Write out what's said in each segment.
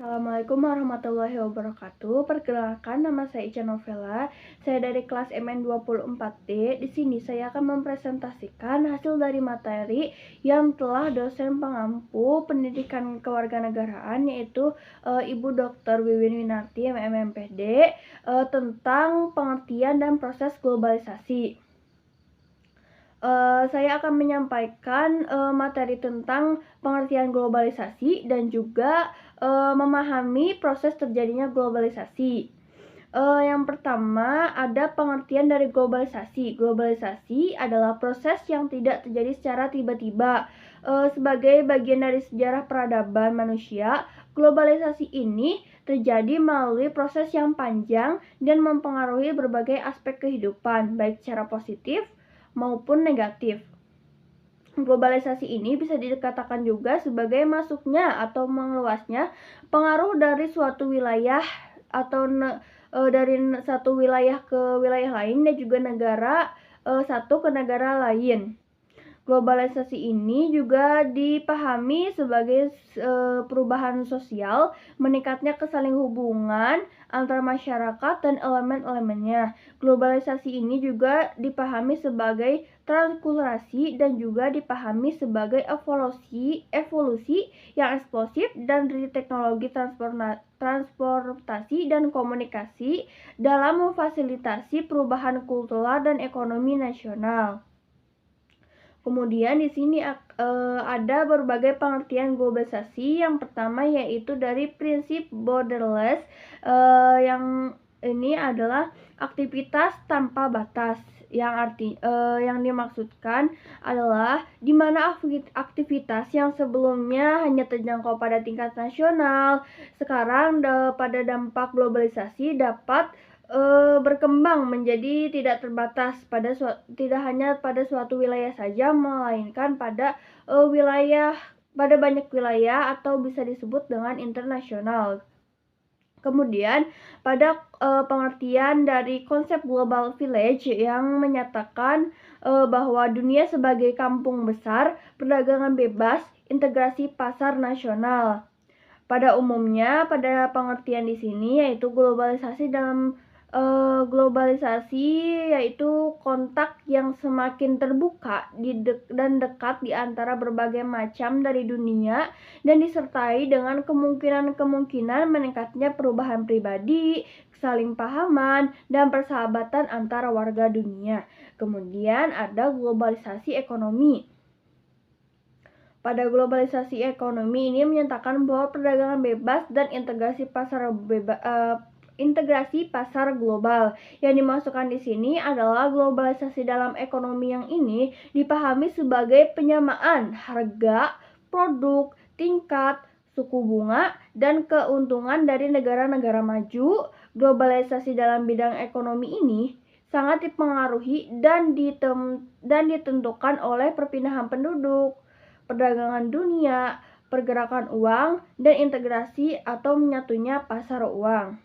Assalamualaikum warahmatullahi wabarakatuh. Perkenalkan, nama saya Ica Novela. Saya dari kelas MN24D. Di sini saya akan mempresentasikan hasil dari materi yang telah dosen pengampu pendidikan kewarganegaraan yaitu Ibu Dr. Wiwin Winarti MMPD tentang pengertian dan proses globalisasi. Saya akan menyampaikan materi tentang pengertian globalisasi dan juga memahami proses terjadinya globalisasi. Yang pertama ada pengertian dari globalisasi. Globalisasi adalah proses yang tidak terjadi secara tiba-tiba. Sebagai bagian dari sejarah peradaban manusia, globalisasi ini terjadi melalui proses yang panjang dan mempengaruhi berbagai aspek kehidupan, baik secara positif maupun negatif. Globalisasi ini bisa dikatakan juga sebagai masuknya atau meluasnya pengaruh dari suatu wilayah atau dari satu wilayah ke wilayah lain dan juga negara satu ke negara lain. Globalisasi ini juga dipahami sebagai perubahan sosial, meningkatnya kesaling hubungan antara masyarakat dan elemen-elemennya. Globalisasi ini juga dipahami sebagai transkulturasi dan juga dipahami sebagai evolusi yang eksplosif dan dari teknologi transportasi dan komunikasi dalam memfasilitasi perubahan kultural dan ekonomi nasional. Kemudian di sini ada berbagai pengertian globalisasi. Yang pertama yaitu dari prinsip borderless, yang ini adalah aktivitas tanpa batas. Yang dimaksudkan adalah di mana aktivitas yang sebelumnya hanya terjangkau pada tingkat nasional, sekarang pada dampak globalisasi dapat berkembang menjadi tidak terbatas tidak hanya pada suatu wilayah saja, melainkan pada banyak wilayah atau bisa disebut dengan internasional. Kemudian pada pengertian dari konsep global village yang menyatakan bahwa dunia sebagai kampung besar, perdagangan bebas, integrasi pasar nasional. Pada umumnya, pada pengertian di sini yaitu globalisasi yaitu kontak yang semakin terbuka dan dekat di antara berbagai macam dari dunia dan disertai dengan kemungkinan meningkatnya perubahan pribadi, saling pahaman, dan persahabatan antara warga dunia. Kemudian ada globalisasi ekonomi. Pada globalisasi ekonomi ini menyatakan bahwa perdagangan bebas dan integrasi pasar global. Yang dimasukkan di sini adalah globalisasi dalam ekonomi yang ini dipahami sebagai penyamaan harga, produk, tingkat, suku bunga, dan keuntungan dari negara-negara maju. Globalisasi dalam bidang ekonomi ini sangat dipengaruhi dan ditentukan oleh perpindahan penduduk, perdagangan dunia, pergerakan uang, dan integrasi atau menyatunya pasar uang.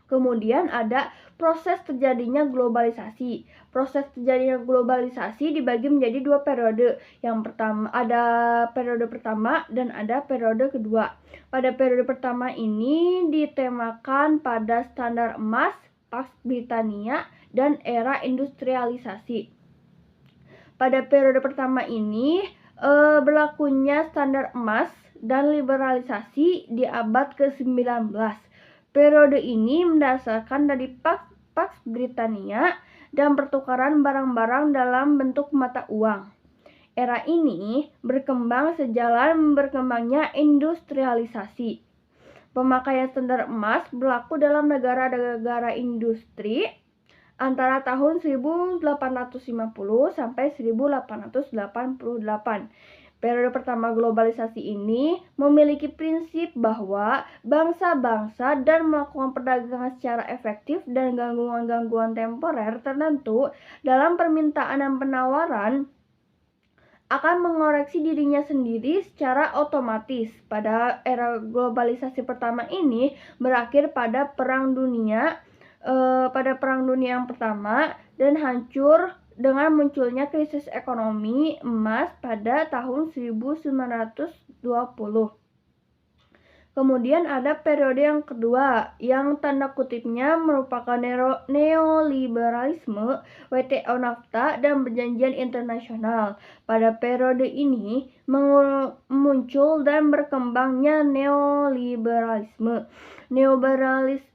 Kemudian ada proses terjadinya globalisasi. Proses terjadinya globalisasi dibagi menjadi dua periode. Yang pertama ada periode pertama dan ada periode kedua. Pada periode pertama ini ditemakan pada standar emas, Pax Britannia, dan era industrialisasi. Pada periode pertama ini berlakunya standar emas dan liberalisasi di abad ke-19. Periode ini mendasarkan dari Pax Britannia dan pertukaran barang-barang dalam bentuk mata uang. Era ini berkembang sejalan berkembangnya industrialisasi. Pemakaian standar emas berlaku dalam negara-negara industri antara tahun 1850 sampai 1888. Periode pertama globalisasi ini memiliki prinsip bahwa bangsa-bangsa dan melakukan perdagangan secara efektif dan gangguan-gangguan temporer tertentu dalam permintaan dan penawaran akan mengoreksi dirinya sendiri secara otomatis. Pada era globalisasi pertama ini berakhir pada Perang Dunia yang pertama dan hancur dengan munculnya krisis ekonomi emas pada tahun 1920. Kemudian ada periode yang kedua, yang tanda kutipnya merupakan neoliberalisme, WTO NAFTA, dan perjanjian internasional. Pada periode ini muncul dan berkembangnya neoliberalisme.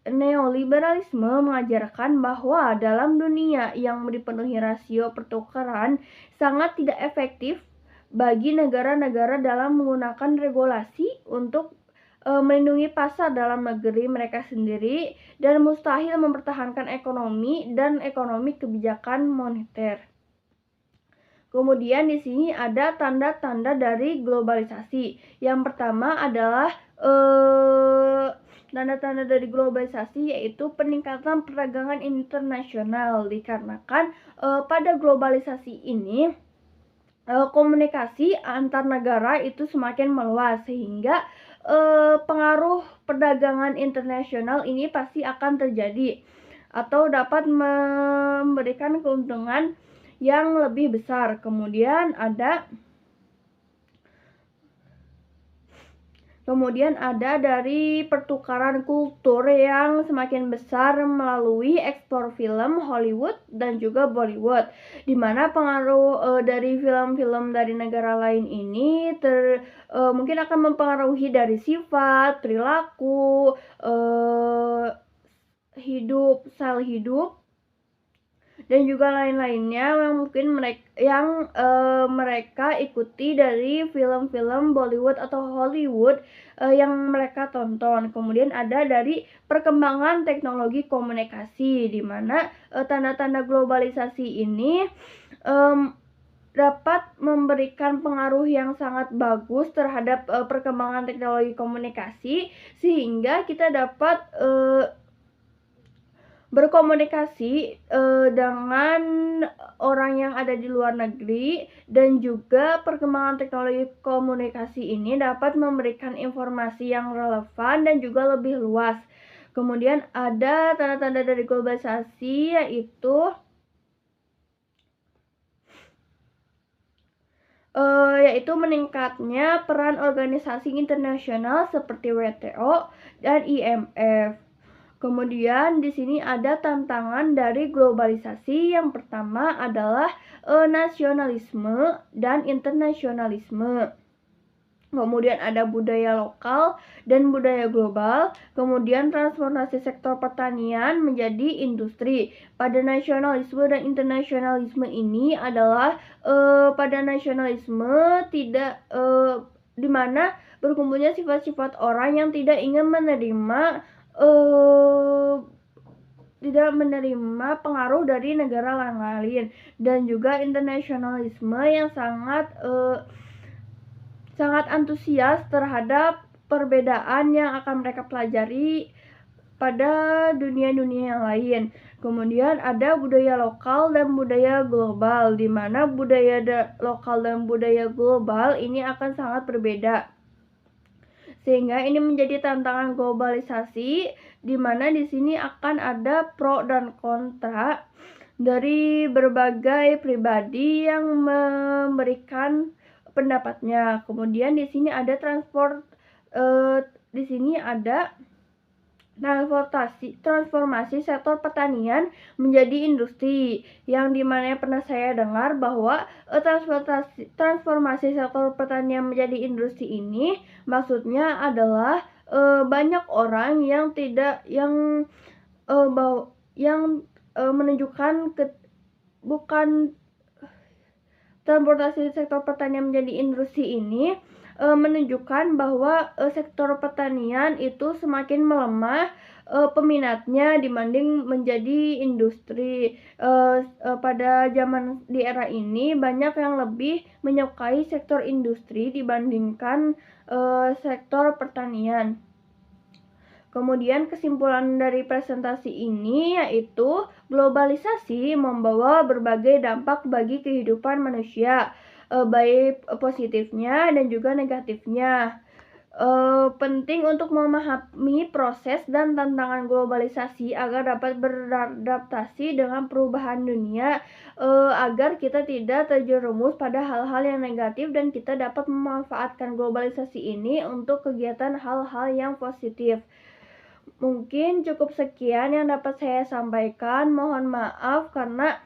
Neoliberalisme mengajarkan bahwa dalam dunia yang dipenuhi rasio pertukaran sangat tidak efektif bagi negara-negara dalam menggunakan regulasi untuk melindungi pasar dalam negeri mereka sendiri dan mustahil mempertahankan ekonomi kebijakan moneter. Kemudian di sini ada tanda-tanda dari globalisasi. Yang pertama adalah tanda-tanda dari globalisasi yaitu peningkatan perdagangan internasional dikarenakan pada globalisasi ini komunikasi antar negara itu semakin meluas sehingga pengaruh perdagangan internasional ini pasti akan terjadi atau dapat memberikan keuntungan yang lebih besar. Kemudian ada dari pertukaran kultur yang semakin besar melalui ekspor film Hollywood dan juga Bollywood, di mana pengaruh dari film-film dari negara lain ini mungkin akan mempengaruhi dari sifat, perilaku, style hidup, dan juga lain-lainnya yang mungkin mereka ikuti dari film-film Bollywood atau Hollywood yang mereka tonton. Kemudian ada dari perkembangan teknologi komunikasi, di mana tanda-tanda globalisasi ini dapat memberikan pengaruh yang sangat bagus terhadap perkembangan teknologi komunikasi, sehingga kita dapat berkomunikasi dengan orang yang ada di luar negeri, dan juga perkembangan teknologi komunikasi ini dapat memberikan informasi yang relevan dan juga lebih luas. Kemudian ada tanda-tanda dari globalisasi yaitu meningkatnya peran organisasi internasional seperti WTO dan IMF. Kemudian di sini ada tantangan dari globalisasi. Yang pertama adalah nasionalisme dan internasionalisme. Kemudian ada budaya lokal dan budaya global. Kemudian transformasi sektor pertanian menjadi industri. Pada nasionalisme dan internasionalisme ini adalah pada nasionalisme di mana berkumpulnya sifat-sifat orang yang tidak ingin menerima pengaruh dari negara lain, dan juga internasionalisme yang sangat antusias terhadap perbedaan yang akan mereka pelajari pada dunia-dunia yang lain. Kemudian ada budaya lokal dan budaya global, di mana budaya lokal dan budaya global ini akan sangat berbeda. Sehingga ini menjadi tantangan globalisasi, di mana di sini akan ada pro dan kontra dari berbagai pribadi yang memberikan pendapatnya. Kemudian di sini ada transformasi sektor pertanian menjadi industri, yang dimana pernah saya dengar bahwa transformasi sektor pertanian menjadi industri ini maksudnya adalah banyak orang yang menunjukkan bukan transportasi sektor pertanian menjadi industri ini menunjukkan bahwa sektor pertanian itu semakin melemah peminatnya dibanding menjadi industri. Pada zaman di era ini banyak yang lebih menyukai sektor industri dibandingkan sektor pertanian. Kemudian kesimpulan dari presentasi ini yaitu globalisasi membawa berbagai dampak bagi kehidupan manusia, baik positifnya dan juga negatifnya. penting untuk memahami proses dan tantangan globalisasi agar dapat beradaptasi dengan perubahan dunia, agar kita tidak terjerumus pada hal-hal yang negatif dan kita dapat memanfaatkan globalisasi ini untuk kegiatan hal-hal yang positif. Mungkin cukup sekian yang dapat saya sampaikan. Mohon maaf karena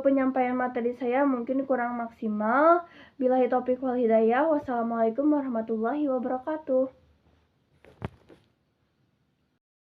penyampaian materi saya mungkin kurang maksimal. Billahi taufiq wal hidayah. Wassalamualaikum warahmatullahi wabarakatuh.